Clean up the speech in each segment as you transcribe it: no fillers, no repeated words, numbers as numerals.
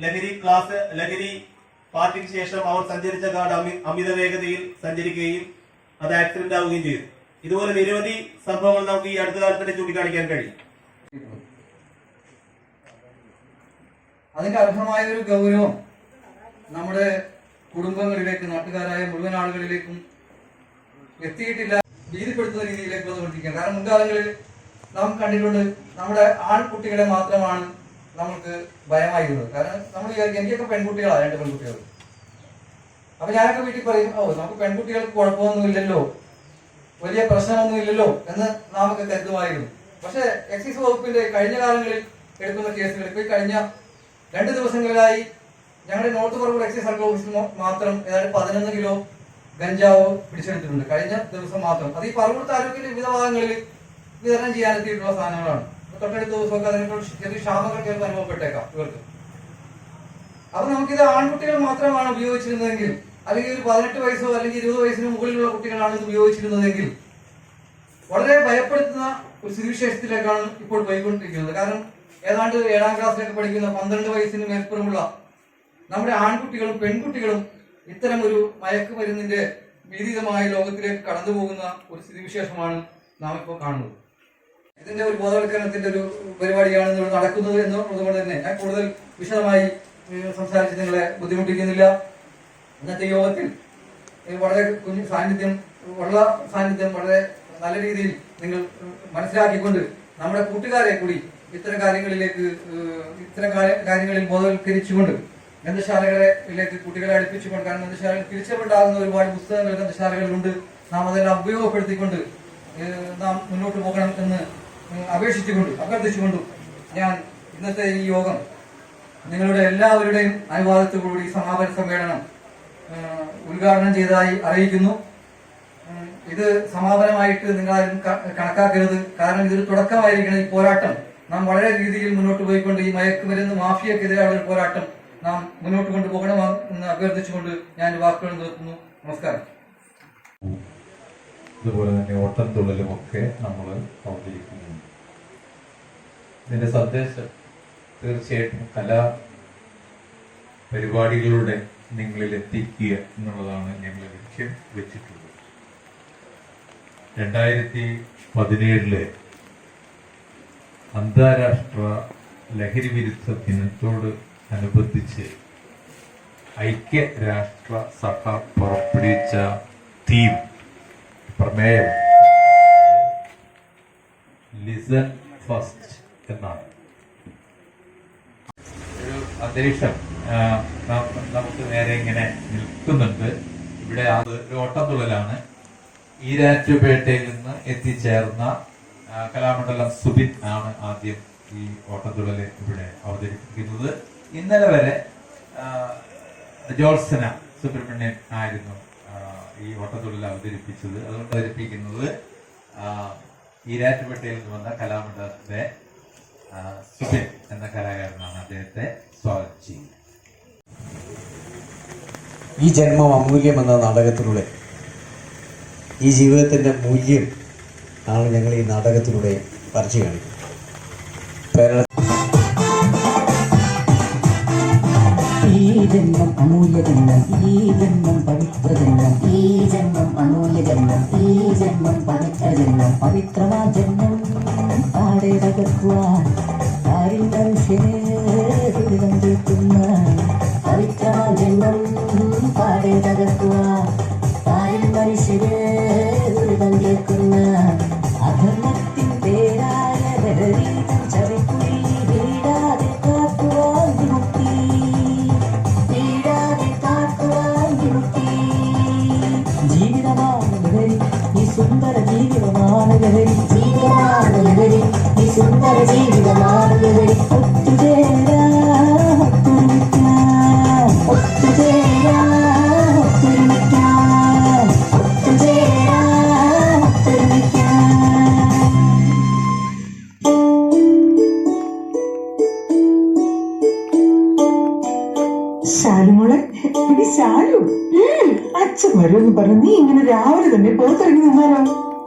ലഹരി പാർട്ടിക്ക് ശേഷം അവർ സഞ്ചരിച്ച കാർ അമിത വേഗതയിൽ സഞ്ചരിക്കുകയും അത് ആക്സിഡന്റ് ആവുകയും ചെയ്തു. ഇതുപോലെ നിരവധി സംഭവങ്ങൾ നമുക്ക് ഈ അടുത്ത കാലത്ത് തന്നെ ചൂണ്ടിക്കാണിക്കാൻ കഴിയും. അതിന്റെ അർഹമായ ഒരു ഗൗരവം നമ്മുടെ കുടുംബങ്ങളിലേക്ക്, നാട്ടുകാരായ മുഴുവൻ ആളുകളിലേക്കും എത്തിയിട്ടില്ല. ഭീതിപ്പെടുത്തുന്ന രീതിയിലേക്ക് വന്നുകൊണ്ടിരിക്കുകയാണ്. കാരണം മുൻകാലങ്ങളിൽ നാം കണ്ടിട്ടുണ്ട്, നമ്മുടെ ആൺകുട്ടികളെ മാത്രമാണ് നമുക്ക് ഭയമായിരുന്നത്. കാരണം നമ്മൾ വിചാരിക്കും എനിക്കൊക്കെ പെൺകുട്ടികളാണ്, 2 പെൺകുട്ടികൾ. അപ്പൊ ഞാനൊക്കെ വീട്ടിൽ പറയും, നമുക്ക് പെൺകുട്ടികൾക്ക് കുഴപ്പമൊന്നുമില്ലല്ലോ, വലിയ പ്രശ്നമൊന്നുമില്ലല്ലോ എന്ന് നാമൊക്കെ കരുതുമായിരുന്നു. പക്ഷെ എക്സൈസ് വകുപ്പിന്റെ കഴിഞ്ഞ കാലങ്ങളിൽ എടുക്കുന്ന കേസുകൾ, ഇപ്പൊ കഴിഞ്ഞ 2 ദിവസങ്ങളിലായി ഞങ്ങളുടെ നോർത്ത് പറവൂർ എക്സൈസ് സർക്കിൾ ഓഫീസിൽ മാത്രം ഏതാണ്ട് 11 കിലോ ഗഞ്ചാവ് പിടിച്ചെടുത്തിട്ടുണ്ട് കഴിഞ്ഞ ദിവസം മാത്രം. അത് ഈ പറവൂർ താലൂക്കിന്റെ വിവിധ ഭാഗങ്ങളിൽ വിതരണം ചെയ്യാനെത്തിയിട്ടുള്ള സാധനങ്ങളാണ്. തൊട്ടടുത്ത ദിവസമൊക്കെ അതിനേക്കാൾ ചെറിയ ക്ഷാമങ്ങൾ ചിലപ്പോൾ അനുഭവപ്പെട്ടേക്കാം ഇവർക്ക്. അപ്പൊ നമുക്കിത് ആൺകുട്ടികൾ മാത്രമാണ് ഉപയോഗിച്ചിരുന്നതെങ്കിൽ, അല്ലെങ്കിൽ ഒരു 18 വയസ്സോ അല്ലെങ്കിൽ 20 വയസ്സിന് മുകളിലുള്ള കുട്ടികളാണ് ഇത് ഉപയോഗിച്ചിരുന്നതെങ്കിൽ വളരെ ഭയപ്പെടുത്തുന്ന ഒരു സ്ഥിതിവിശേഷത്തിലേക്കാണ് ഇപ്പോൾ പോയിക്കൊണ്ടിരിക്കുന്നത്. കാരണം ഏതാണ്ട് 7ാം ക്ലാസ്സിലൊക്കെ പഠിക്കുന്ന 12 വയസ്സിന് മേൽപ്പുറമുള്ള നമ്മുടെ ആൺകുട്ടികളും പെൺകുട്ടികളും ഇത്തരം ഒരു മയക്കുമരുന്നിന്റെ ഭീതിതമായ ലോകത്തിലേക്ക് കടന്നു പോകുന്ന ഒരു സ്ഥിതിവിശേഷമാണ് നാം ഇപ്പോൾ കാണുന്നത്. ഇതിന്റെ ഒരു ബോധവൽക്കരണത്തിന്റെ ഒരു പരിപാടിയാണ് നടക്കുന്നത് എന്നുള്ളതുകൊണ്ട് തന്നെ ഞാൻ കൂടുതൽ വിശദമായി സംസാരിച്ച് നിങ്ങളെ ബുദ്ധിമുട്ടിക്കുന്നില്ല. ഇന്നത്തെ യോഗത്തിൽ വളരെ ഉള്ള സാന്നിധ്യം വളരെ നല്ല രീതിയിൽ നിങ്ങൾ മനസ്സിലാക്കിക്കൊണ്ട് നമ്മുടെ കൂട്ടുകാരെ കൂടി ഇത്തരം കാര്യങ്ങളിൽ ബോധവൽക്കരിച്ചുകൊണ്ട് ഗ്രന്ഥശാലകളിലേക്ക് കുട്ടികളെ അടുപ്പിച്ചുകൊണ്ട്, കാരണം ഗ്രന്ഥശാലകൾ തിരിച്ചറിവുണ്ടാകുന്ന ഒരുപാട് പുസ്തകങ്ങൾ ഗ്രന്ഥശാലകളിലുണ്ട്, നാം അതെല്ലാം ഉപയോഗപ്പെടുത്തിക്കൊണ്ട് നാം മുന്നോട്ട് പോകണം എന്ന് അഭ്യർത്ഥിച്ചുകൊണ്ടും ഞാൻ ഇന്നത്തെ ഈ യോഗം നിങ്ങളുടെ എല്ലാവരുടെയും അനുവാദത്തോടുകൂടി സമാപന സമ്മേളനം ഉദ്ഘാടനം ചെയ്തതായി അറിയിക്കുന്നു. ഇത് സമാപനമായിട്ട് നിങ്ങളാരും കണക്കാക്കരുത്. കാരണം ഇതൊരു തുടക്കമായിരിക്കണം. ഈ പോരാട്ടം നാം വളരെ രീതിയിൽ മുന്നോട്ട് പോയിക്കൊണ്ട് ഈ മയക്കുമരുന്ന് മാഫിയക്കെതിരെയുള്ള ഒരു പോരാട്ടം നാം മുന്നോട്ട് കൊണ്ടുപോകണമെന്ന് അഭ്യർത്ഥിച്ചുകൊണ്ട് ഞാൻ വാക്കുകൾ നിർത്തുന്നു. നമസ്കാരം. അതുപോലെ തന്നെ ഓട്ടം തുള്ളലും ഒക്കെ നമ്മൾ അവതരിപ്പിക്കുന്നു. ഇതിന്റെ സന്ദേശം തീർച്ചയായിട്ടും കലാ പരിപാടികളുടെ നിങ്ങളിൽ എത്തിക്കുക എന്നുള്ളതാണ് ഞങ്ങൾ ലക്ഷ്യം വെച്ചിട്ടുള്ളത്. 2017 അന്താരാഷ്ട്ര ലഹരി വിരുദ്ധ ദിനത്തോട് അനുബന്ധിച്ച് ഐക്യരാഷ്ട്ര സഭ പുറപ്പെടുവിച്ച തീം പ്രമേയം ലിസൺ ഫസ്റ്റ് എന്നാണ്. ഒരു അന്തരീക്ഷം നമുക്ക് നേരെ ഇങ്ങനെ നിൽക്കുന്നുണ്ട്. ഇവിടെ ഒരു ഓട്ടംതുള്ളലാണ്. ഈരാറ്റുപേട്ടയിൽ നിന്ന് എത്തിച്ചേർന്ന കലാമണ്ഡലം സുബിൻ ആണ് ആദ്യം ഈ ഓട്ടംതുള്ളല് ഇവിടെ അവതരിപ്പിക്കുന്നത്. ഇന്നലെ വരെ ജോത്സന സുബ്രഹ്മണ്യൻ ആയിരുന്നു ഈ ഓട്ടംതുള്ളൽ അവതരിപ്പിച്ചത്. അതുകൊണ്ട് അവതരിപ്പിക്കുന്നത് ഈരാറ്റുപേട്ടയിൽ നിന്ന് വന്ന കലാമണ്ഡലത്തിന്റെ സുബിൻ എന്ന കലാകാരനാണ്. അദ്ദേഹത്തെ സ്വാഗതം ചെയ്യുന്നത്. ഈ ജന്മം അമൂല്യം എന്ന നാടകത്തിലൂടെ ഈ ജീവിതത്തിൻ്റെ മൂല്യം ആണ് ഞങ്ങൾ ഈ നാടകത്തിലൂടെ വരച്ചു കാണിക്കുന്നത്. ഈ ജന്മം അമൂല്യ ജന്മം, ഈ ജന്മം പവിത്ര ജന്മം, ഈ ജന്മം അമൂല്യ ജന്മം, ഈ ജന്മം പവിത്ര ജന്മം, പവിത്രമാ ജന്മം പാടെ തകർക്കുവാൻ ആരിൽ മനുഷ്യനെ ദുരിതം കേൾക്കുന്ന പവിത്രമാ ജന്മം പാടെ തകർക്കുവാൻ ആരിൽ മനുഷ്യനെ ദുരിതം കേൾക്കുന്ന അധർമ്മത്തിൻ പേരായ ബലരീതം ചവിക്കുഴി വീടാതെ കാക്കുവാൻ വിമുക്തി, വീടാതെ കാക്കുവാൻ വിമുക്തി. ജീവിതമാണ് ലഹരി, ഈ സുന്ദര ജീവിതമാണ് ലഹരി, ജീവിതമാണ് ലഹരി, ഈ സുന്ദര ജീവിതമാണ് ലഹരി. ഒത്തുചേരാം, ഒത്തൊരുമിക്കാം, ഒത്തുചേരാം, ഒത്തൊരുമിക്കാം, ഒത്തുചേരാം, ഒത്തൊരുമിക്കാം. ശാലുമോളെ, ഇത് ശാലു, അച്ഛൻ വരുമെന്ന് പറഞ്ഞു നീ ഇങ്ങനെ രാവിലെ തന്നെ പുറത്തിറങ്ങി നിന്നാലോ?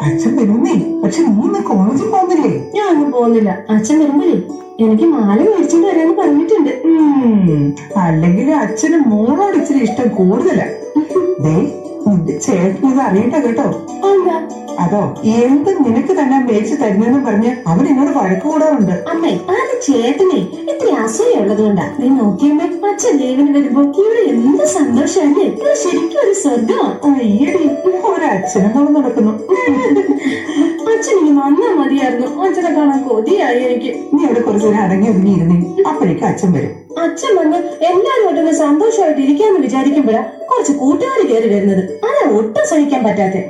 അച്ഛൻ വരുന്നേ, പക്ഷെ നീ ഇന്ന് കോളേജിൽ പോകുന്നില്ലേ? ഞാനൊന്നും പോകുന്നില്ല. അച്ഛൻ വരുമ്പോഴേ എനിക്ക് മാല മേടിച്ചോണ്ട് വരാന്ന് പറഞ്ഞിട്ടുണ്ട്. അല്ലെങ്കിൽ അച്ഛന് മോളോട് ഇച്ചിരി ഇഷ്ടം കൂടുതലാ. ദേ നിന്റെ ചേട്ടനത് അറിയണ്ട കേട്ടോ. എന്താ അതോ എന്ത് നിനക്ക് തന്നെ മേടിച്ചു തരുന്നെന്ന് പറഞ്ഞ് അവൻ എന്നോട് വഴക്ക് കൂടാറുണ്ട്. അമ്മേ, അത് ചേട്ടനെ ഇത്തിരി അസൂയുള്ളത് കൊണ്ടാ. നീ നോക്കിയമ്മേ, അച്ഛൻ ലീവിന് വരുമ്പോ ഇവിടെ എന്ത് സന്തോഷല്ലേ. ഇത് ശരിക്കും ഒരു സ്വർഗമാ. ഈയടി ഒരച്ഛനും മോളും നടക്കുന്നു. അച്ഛൻ ഇനി വന്നാ മതിയായിരുന്നു. അച്ഛനെ കാണാൻ കൊതിയായി എനിക്ക്. നീ അവിടെ കുറച്ചു നേരം അടങ്ങി ഒതുങ്ങിയിരുന്നേ, അപ്പോഴേക്കും അച്ഛൻ വരും. അച്ഛൻ വന്ന് എല്ലാവരോട്ടും സന്തോഷമായിട്ട് ഇരിക്കാന്ന് വിചാരിക്കുമ്പോഴാ കുറച്ച് കൂട്ടുകാർ കയറി വരുന്നത്. അതാ ഒട്ടും സഹിക്കാൻ പറ്റാത്തെ.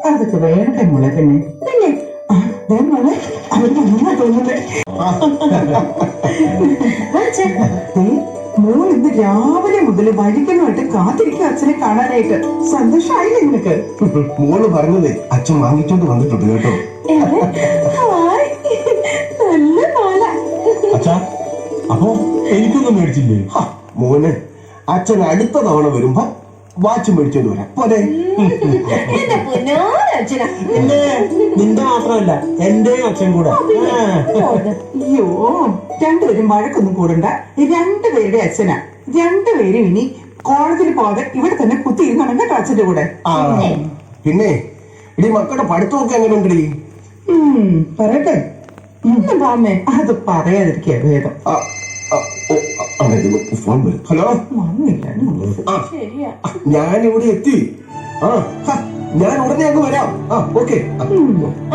അതൊക്കെ വേണ്ടേ മോളെ. പിന്നെ മോളെ അവർ വന്നാ തോന്നുന്നേ. മോൾ ഇന്ന് രാവിലെ മുതൽ വഴിക്കനുമായിട്ട് കാത്തിരിക്കുക അച്ഛനെ കാണാനായിട്ട്. സന്തോഷമായില്ലേ നിനക്ക്? മോള് പറഞ്ഞതേ അച്ഛൻ വാങ്ങിച്ചോണ്ട് വന്നിട്ടുണ്ട് കേട്ടോ. നല്ല പാല. അച്ഛാ, അപ്പൊ എനിക്കൊന്നും മേടിച്ചില്ലേ? മോന് അച്ഛൻ അടുത്ത തവണ വരുമ്പോ വാച്ച് മേടിച്ചോണ്ട് വരാം പോലെ. എന്റെ പൊന്നോരച്ഛനാ. നിന്റെ മാത്രമല്ല എന്റെയും അച്ഛൻ കൂടെ. അയ്യോ, രണ്ടുപേരും വഴക്കൊന്നും കൂടണ്ട. രണ്ടുപേരുടെ അച്ഛനാ. രണ്ടുപേരും ഇനി കോളേജിൽ പോകാതെ ഇവിടെ തന്നെ കുത്തിയിരുന്നാണ് കേട്ടോ അച്ഛന്റെ കൂടെ. പിന്നെ ഇടി മക്കളുടെ പഠിത്തമൊക്കെ എങ്ങനെ ഉണ്ടടി? പറയട്ടെ. അമ്മേ അത് പറയാതിരിക്കുക ഭേദം. ഫോൺ വരും. ഹലോ, ശരിയാ. ഞാനിവിടെ എത്തി. ഞാൻ ഉടനെ അങ്ങ് വരാം. ഓക്കെ.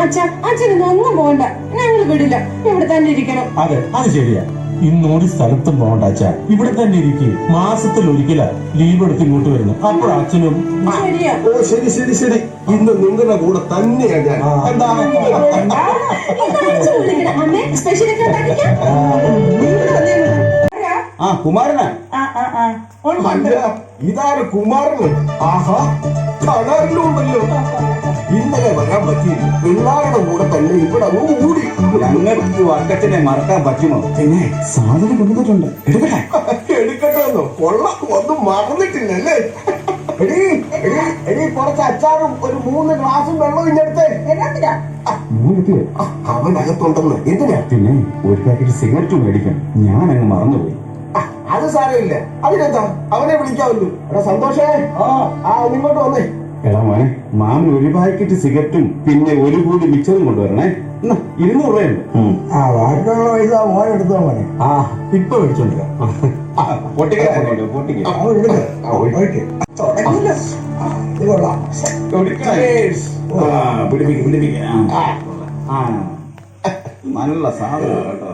അച്ഛനൊന്നും ഒന്നും പോകണ്ട. ഞങ്ങൾ വിടില്ല, ഇവിടെ തന്നെ ഇരിക്കണം. അതെ, അത് ശരിയാ. ഇന്നൊരു സ്ഥലത്തും പോകണ്ട അച്ഛാ, ഇവിടെ തന്നെ ഇരിക്കും. മാസത്തിൽ ഒരിക്കലാ ലീവ് എടുത്ത് ഇങ്ങോട്ട് വരുന്നു. അപ്പോൾ അച്ഛനും ശരിയാ. ഓ ശരി ശരി ശരി, ഇന്ന് നിങ്ങളുടെ കൂടെ തന്നെയാ ഞാൻ. എന്താ അമ്മേ, സ്പെഷ്യൽ ഒക്കെ ഉണ്ടാക്കിക്കാം. കുമാരനാ? ഇതാണ് കുമാരന്. ആഹാ, കളറിലുണ്ടല്ലോ. ഇന്നലെ വരാൻ പറ്റിയില്ല. പിള്ളാരുടെ കൂടെ തന്നെ ഇവിടെ ഓടി. ഞങ്ങൾക്ക് വർക്കത്തിനെ മറക്കാൻ പറ്റുമോ? പിന്നെ സാധനം കൊണ്ടുവന്നിട്ടുണ്ട്. എടുക്കട്ടെന്നോ? കൊള്ളാം, ഒന്നും മറന്നിട്ടില്ലല്ലേ? എടി കുറച്ച് അച്ചാറും ഒരു 3 ഗ്ലാസും വെള്ളവും ഇഞ്ഞെടുത്തേ. അവനകത്തുണ്ടെന്ന്. എന്തിനാ? പിന്നെ ഒരു പാക്കറ്റ് സിഗരറ്റ് മേടിക്കണം. ഞാൻ അങ്ങ് മറന്നുപോയി. അത് സാരമില്ല. അതിനെന്താ, അവനെ വിളിക്കാമല്ലോ. എടാ സന്തോഷേ, ഒന്നിങ്ങോട്ട് വന്നേ. എടാ മോനെ, മാമന് ഒരു പാക്കറ്റ് സിഗരറ്റും പിന്നെ ഒരു കൂടി മിച്ചറും കൊണ്ടുവരണേ. 200 രൂപയുണ്ട്. ബാക്കിയുള്ള പൈസ മോൻ എടുത്തോ മോനെ. ഇപ്പൊ മേടിച്ചോണ്ടിരാ. നല്ല സാധനം കേട്ടോ.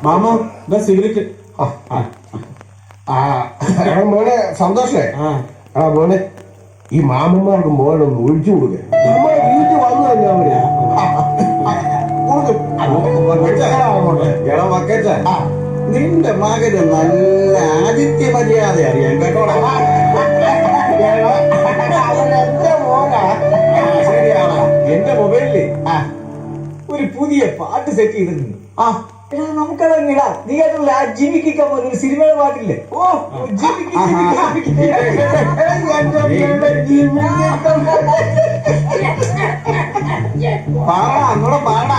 Mama cigarette. മോനെ സന്തോഷേ, മോനെ ഈ മാമന്മാർക്ക് മോനൊന്ന് ഒഴിച്ചു കൊടുക്കുക. നമ്മളെ വീട്ടിൽ വന്നു തന്നെ അവര്. എടാ വക്കച്ച, നിന്റെ മകന് നല്ല ആദിത്യ മര്യാദ അറിയാം കേട്ടോടാ. ശരിയാണോ? എന്റെ മൊബൈലില് ഒരു പുതിയ പാട്ട് സെറ്റ് ചെയ്തിട്ടുണ്ട്. നമുക്കതങ്ങിടാ. നീ കേട്ടില്ല ആ ജിമിക്കിക്കാൻ പോലെ ഒരു സിനിമയുടെ പാട്ടില്ലേ? ഓ പാടാ പാടാ.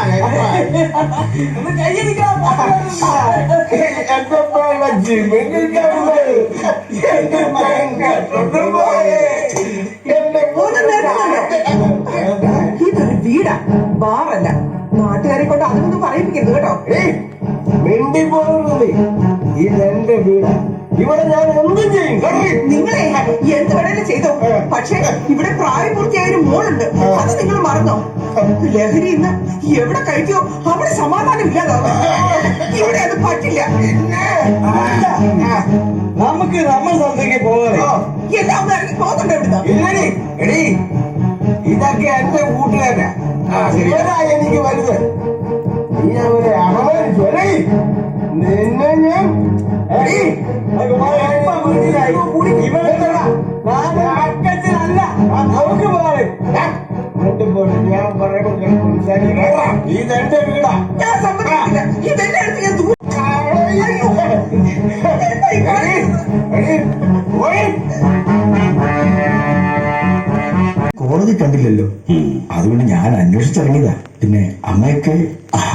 ഇതൊരു വീടാ, ബാറല്ല. നാട്ടുകാരെ കൊണ്ട് അതൊന്നും പറയിപ്പിക്കരുത് കേട്ടോ. മിണ്ടി പോകുന്നത് ഇതെന്റെ വീട്. ഇവിടെ ഞാൻ എന്തും ചെയ്യും. നിങ്ങളെ എന്ത് വേണേലും ചെയ്തോ, പക്ഷേ ഇവിടെ പ്രായപൂർത്തിയായ ഒരു മോളുണ്ട്. അത് നിങ്ങൾ മറന്നോ? ലഹരി ഇന്ന് എവിടെ കഴിക്കോ അവിടെ സമാധാനം ഇല്ലാതാവും. ഇവിടെ അത് പറ്റില്ല. നമുക്ക് നമ്മൾ സ്ഥലത്തേക്ക് പോകാതെ എല്ലാം ഒന്ന് ഇറങ്ങി പോകുന്നുണ്ട് ഇവിടുന്ന്. എടീ, ഇതൊക്കെ എന്റെ കൂട്ടുകാരാ. എനിക്ക് വലുത്. നീ അവരെ അപമാനിച്ചു. നിന്നെ ഞാൻ നമുക്ക് പോകാതെ ഞാൻ പറയുമ്പോൾ ഇതെന്റെ വീടാ. ഞാൻ സമ്മതിക്കില്ല. ഇതെന്റെ അടുത്ത് ഞാൻ കോളേജ് കോളേജിൽ കണ്ടില്ലല്ലോ, അതുകൊണ്ട് ഞാൻ അന്വേഷിച്ചിറങ്ങിയതാ. പിന്നെ അമ്മയൊക്കെ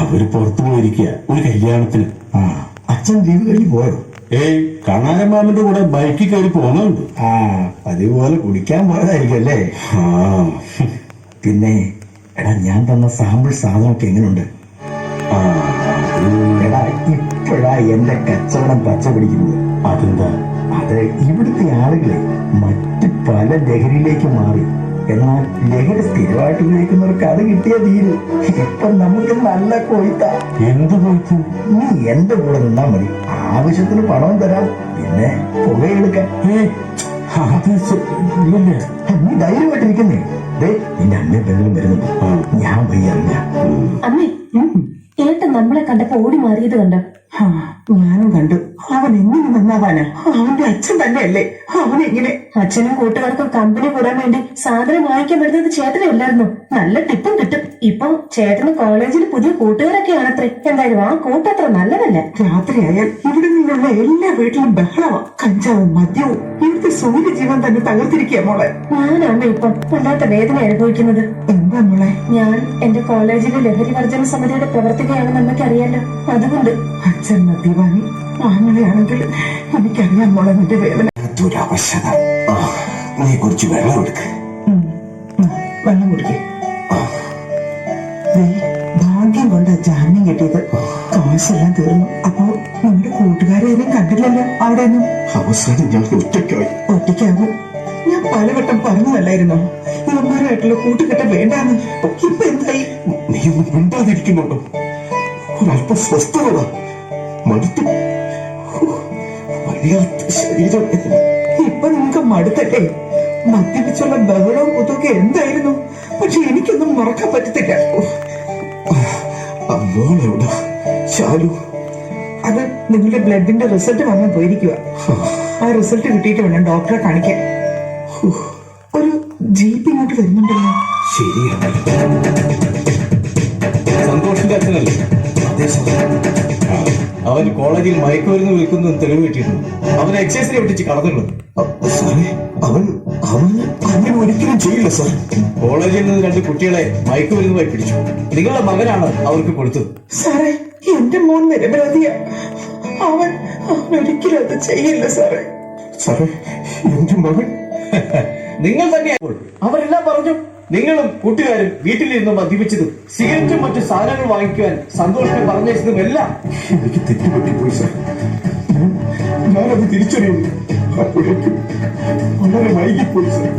അവര് പുറത്തു പോയിരിക്കുക ഒരു കല്യാണത്തിന്. ആ അച്ഛൻ ലീവ് കഴിഞ്ഞ് പോയോ? ഏയ് കണാരമാമന്റെ കൂടെ ബൈക്കിൽ കയറി പോകുന്നുണ്ട്. ആ അതുപോലെ കുടിക്കാൻ പോയതായിരിക്കും അല്ലേ? ആ പിന്നെ എടാ, ഞാൻ തന്ന സാമ്പിൾ സാധനമൊക്കെ എങ്ങനെയുണ്ട്? ആ, എടാ, ഇപ്പോഴാ എന്റെ കച്ചവടം പച്ച പിടിക്കുന്നത്. അതെന്താ? അത് ഇവിടുത്തെ ആളുകളെ മറ്റ് പല ലഹരിയിലേക്ക് മാറി. എന്നാൽ ലഹരി സ്ഥിരമായിട്ട് ഉപയോഗിക്കുന്നവർക്ക് അത് കിട്ടിയ തീരും. ഇപ്പൊ നമുക്ക് നല്ല കൊയ്ത്ത. എന്ത് പോയിട്ട്? നീ എന്റെ കൂടെ നിന്നാ മതി, ആവശ്യത്തിന് പണവും തരാം, പിന്നെ പുകയെടുക്കാൻ. ഇല്ലല്ലേ? നീ ധൈര്യമായിട്ടിരിക്കുന്നേ. നിന്റെ അമ്മ എന്തെങ്കിലും വരുന്നുണ്ട്, ഞാൻ പോയി അറിയാം. അമ്മേ, ഏട്ടൻ നമ്മളെ കണ്ടപ്പോ ഓടി മാറിയത് കണ്ടോ? ഞാനും കണ്ടു. അവൻ എങ്ങനെ നന്നാവാനാ? അവന്റെ അച്ഛൻ തന്നെയല്ലേ അവനെങ്ങനെ? അച്ഛനും കൂട്ടുകാർക്കും കമ്പനി കൂടാൻ വേണ്ടി സാധനം വാങ്ങിക്കാൻ വരുന്നത് ചേട്ടനല്ലായിരുന്നു. നല്ല ടിപ്പും കിട്ടും. ഇപ്പൊ ചേട്ടന് കോളേജിൽ പുതിയ കൂട്ടുകാരൊക്കെ ആണത്രേ. എന്തായാലും ആ കൂട്ടത്ര നല്ലതല്ല. രാത്രിയായാൽ ഇവിടെ നിന്നുള്ള എല്ലാ വീട്ടിലും ബഹളമാ, കഞ്ചാവും മദ്യവും. ഇവിടുത്തെ സൂര്യജീവൻ തന്നെ തകർത്തിരിക്കുക മോളെ. ഞാനാണ് ഇപ്പം വല്ലാത്ത വേദന അനുഭവിക്കുന്നത്. എന്താ മോളെ? ഞാൻ എന്റെ കോളേജിലെ ലഹരി വർജന സമിതിയുടെ പ്രവർത്തികയാണെന്ന് അമ്മയ്ക്ക് അറിയാലോ. അതുകൊണ്ട് അച്ഛൻ മദ്യപാനി ആങ്ങളെയാണെങ്കിൽ എനിക്കറിയാം മോളെ നിന്റെ വേദന. ദുരവശത. നീ കുറച്ച് വെള്ളം എടുക്ക്. വെള്ളം കുടിക്കേ. ഭാഗ്യം കൊണ്ട് ജാമ്യം കിട്ടിയത്. കാശെല്ലാം തീർന്നു. അപ്പോ നമ്മുടെ കൂട്ടുകാരെയും കണ്ടില്ലല്ലോ അവിടെ ഒന്നും. അവസാനം ഞാൻ ഒറ്റയ്ക്കായി. ഒറ്റയ്ക്കാകും. ഞാൻ പലവട്ടം പറഞ്ഞതല്ലായിരുന്നോ ഇവന്മാരായിട്ടുള്ള കൂട്ടുകെട്ട വേണ്ടാന്ന്? ഇപ്പൊ എന്തായി? നീ ഒന്നും മിണ്ടാതിരിക്കുന്നുണ്ടോ? ഒരല്പം സ്വസ്ഥത. മടുത്തു. വല്ലാത്ത ശരീരം. ഇപ്പൊ നിങ്ങക്ക് മടുത്തല്ലേ? മദ്യപിച്ചുള്ള ബഹളവും കുത്തൊക്കെ എന്തായിരുന്നു? പക്ഷെ എനിക്കൊന്നും മറക്കാൻ പറ്റത്തില്ല. മോളെവിടെ? ശാലു? അത് നിങ്ങളുടെ ബ്ലഡിന്റെ റിസൾട്ട് വാങ്ങാൻ പോയിരിക്കുക. ആ റിസൾട്ട് കിട്ടിയിട്ട് വേണം ഡോക്ടറെ കാണിക്കാൻ. ഒരു ജീപ്പ് ഇങ്ങോട്ട് വരുന്നുണ്ടല്ലോ. ശരിയാണ്. സന്തോഷിന്റെ അച്ഛനല്ലേ? അതേ സാർ. അവൻ കോളേജിൽ മയക്കുമരുന്ന് വിൽക്കുന്നതും തെളിവ് കിട്ടിയിട്ടുണ്ട്. അവൻ എക്സൈസിനെ ഒട്ടിച്ച് കടന്നുള്ളത്. സാറേ, അവൻ അങ്ങനെ ഒരിക്കലും ചെയ്യില്ല സാർ. കോളേജിൽ നിന്ന് 2 കുട്ടികളെ മയക്കുമരുന്നുമായി പിടിച്ചു. നിങ്ങളുടെ മകനാണ് അവർക്ക് കൊടുത്തത്. സാറേ, എന്റെ മോൻ നിരപരാധിയാ. അവൻ ഒരിക്കലും അത് ചെയ്യില്ല സാറേ. സാറേ, എന്റെ മകൻ. നിങ്ങൾ തന്നെയാ. അവരെല്ലാം പറഞ്ഞു. നിങ്ങളും കൂട്ടുകാരും വീട്ടിലിരുന്ന് മദ്യപിച്ചതും സിഗരറ്റും മറ്റു സാധനങ്ങൾ വാങ്ങിക്കുവാൻ സന്തോഷിനെ പറഞ്ഞതും എല്ലാം എനിക്ക് തെറ്റുപറ്റിപ്പോയി സാർ. ഞാനത് തിരിച്ചറിയുന്നു. അപ്പോഴേക്കും വളരെ വൈകിപ്പോയി സാർ.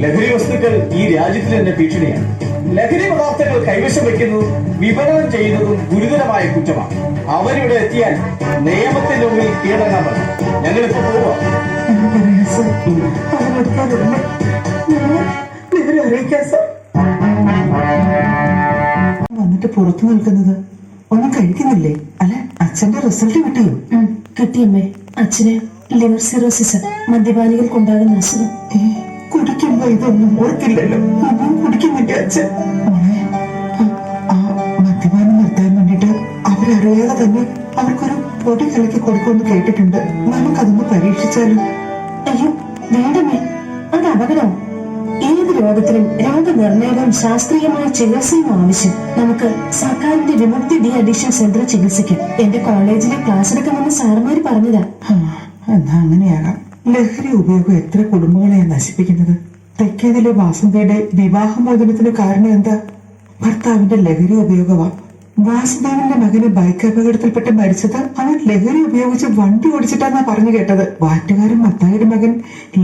ലഹരി വസ്തുക്കൾ ഈ രാജ്യത്തിന് തന്നെ ഭീഷണിയാണ്. ലഹരി പദാർത്ഥങ്ങൾ കൈവശം വയ്ക്കുന്നതും വിപണനം ചെയ്യുന്നതും ഗുരുതരമായ കുറ്റമാണ്. അവരിവിടെ എത്തിയാൽ നിയമത്തിന്റെ മുമ്പിൽ കീഴടങ്ങാൻ പറ്റും. ഞങ്ങളിപ്പോ പോവാം. അറിയിക്കാം സാർ. വന്നിട്ട് പുറത്തു നിൽക്കുന്നത് ഒന്നും കഴിക്കുന്നില്ലേ? അല്ല, അച്ഛന്റെ റിസൾട്ട് കിട്ടിയോ? കിട്ടിയമ്മേ. അച്ഛന് ലിവർ സിറോസിസ്, മദ്യപാനികൾക്കുണ്ടാകുന്ന അസുഖം. കുടിക്കുമ്പോ ഇതൊന്നും ഓർക്കില്ലല്ലോ. ഒന്നും കുടിക്കുന്നില്ല അച്ഛൻ. ആ മദ്യപാനം നിർത്താൻ വേണ്ടിട്ട് അവരറിയാതെ തന്നെ അവർക്കൊരു പൊടി കലക്കി കൊടുക്കുമെന്ന് കേട്ടിട്ടുണ്ട്. നമുക്കതൊന്ന് പരീക്ഷിച്ചാലും. അയ്യോ വേണ്ടമേ, അത് അപകടം. ഏത് രോഗത്തിനും രോഗനിർണയവും ശാസ്ത്രീയമായ ചികിത്സയും ആവശ്യം. നമുക്ക് സർക്കാരിന്റെ വിമുക്തി ഡി അഡിക്ഷൻ സെന്റർ ചികിത്സിക്കാം. എന്റെ കോളേജിലെ ക്ലാസ് എടുക്കാമെന്ന് സാറുമാര് പറഞ്ഞതാ. എന്നാ അങ്ങനെയാകാം. ലഹരി ഉപയോഗം എത്ര കുടുംബങ്ങളെയാണ് നശിപ്പിക്കുന്നത്. തെക്കേതിലെ വാസുദേവയുടെ വിവാഹമോചനത്തിന് കാരണം എന്താ? ഭർത്താവിന്റെ ലഹരി ഉപയോഗമാ. വാസുദേവന്റെ മകന് ബൈക്ക് അപകടത്തിൽപ്പെട്ട് മരിച്ചത് അവൻ ലഹരി ഉപയോഗിച്ച് വണ്ടി ഓടിച്ചിട്ടാന്നാ പറഞ്ഞു കേട്ടത്. വാറ്റുകാരൻ മത്തായിയുടെ മകൻ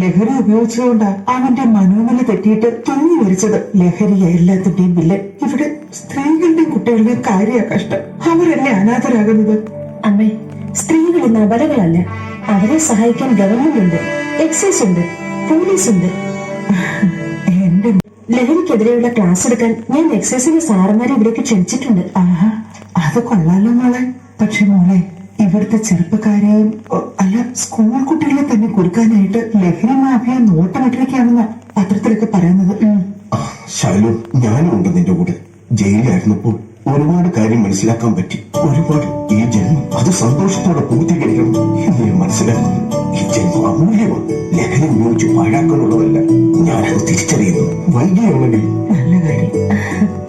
ലഹരി ഉപയോഗിച്ചതുകൊണ്ടാ അവന്റെ മനോനില തെറ്റിയിട്ട് തൂങ്ങി മരിച്ചത്. ലഹരിയ എല്ലാത്തിന്റെയും വില്ലൻ. ഇവിടെ സ്ത്രീകളുടെയും കുട്ടികളുടെയും കാര്യ കഷ്ടം. അവരല്ലേ അനാഥരാകുന്നത്. അമ്മേ, സ്ത്രീകൾ ഇന്ന് അപലകളല്ല. അവരെ സഹായിക്കാൻ ഗവൺമെന്റ് ഉണ്ട്, എക്സൈസ് ഉണ്ട്, പോലീസ് ഉണ്ട്. എന്റെ ലഹരിക്കെതിരെയുള്ള ക്ലാസ് എടുക്കാൻ ഞാൻ എക്സൈസിലെ സാറന്മാരെ ഇവിടേക്ക് ക്ഷണിച്ചിട്ടുണ്ട്. അത് കൊള്ളാലോ മോളെ. പക്ഷെ മോളെ, ഇവിടുത്തെ ചെറുപ്പക്കാരെയും അല്ല സ്കൂൾ കുട്ടികളെ തന്നെ കുറുക്കാനായിട്ട് ലഹരി മാഫിയ നോട്ടമിട്ടിരിക്കുകയാണെന്നാ പത്രത്തിലൊക്കെ പറയുന്നത്. ശാലു, ഞാനും ഉണ്ട് നിന്റെ കൂടെ. ജയിലിലായിരുന്നപ്പോൾ ഒരുപാട് കാര്യം മനസ്സിലാക്കാൻ പറ്റി. ഒരുപാട്. ഈ ജന്മം അത് സന്തോഷത്തോടെ പൂർത്തീകരിക്കണം എന്ന് ഞാൻ മനസ്സിലാക്കുന്നു. ഈ ജന്മം അമൂല്യമാണ്. ലഹരി ഉപയോഗിച്ച് പാഴാക്കാനുള്ളതല്ല. ഞാനത് തിരിച്ചറിയുന്നു. വൈകിയാണെങ്കിൽ നല്ല കാര്യം.